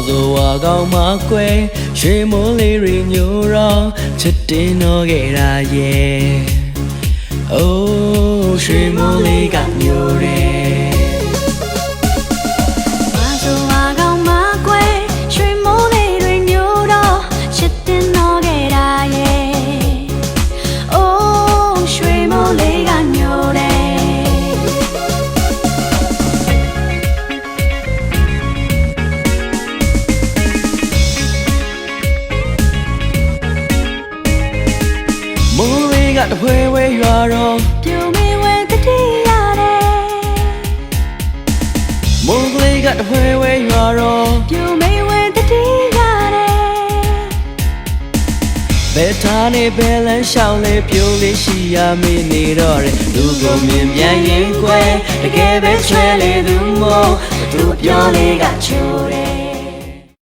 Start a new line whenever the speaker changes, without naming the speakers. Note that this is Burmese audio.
ဆိုဝါကောင်းမကွယ်ရွှေမိုးလေးတွေညိုတော့ချစ်တင်တော့ခဲ့တာရဲ့အိုးရွှေမိုးလေးကညိုတယ်မိုးလေးကတဖွဲဝဲရွာတော့
ပြိုမေဝဲတတိရတယ်
မိုးလေးကတဖွဲဝဲရွာတော့
ပြိုမေဝဲတတိရတယ်
ဘယ်ထားနေဘယ်လန်းရှောင်းလဲပြိုလေးရှိရမေးနေတော့တယ်လူကိုမြင်ပြန်ရင်ကွယ်တကယ်ပဲချွဲလေသူမို့သူပြောလေးကချိုးတယ်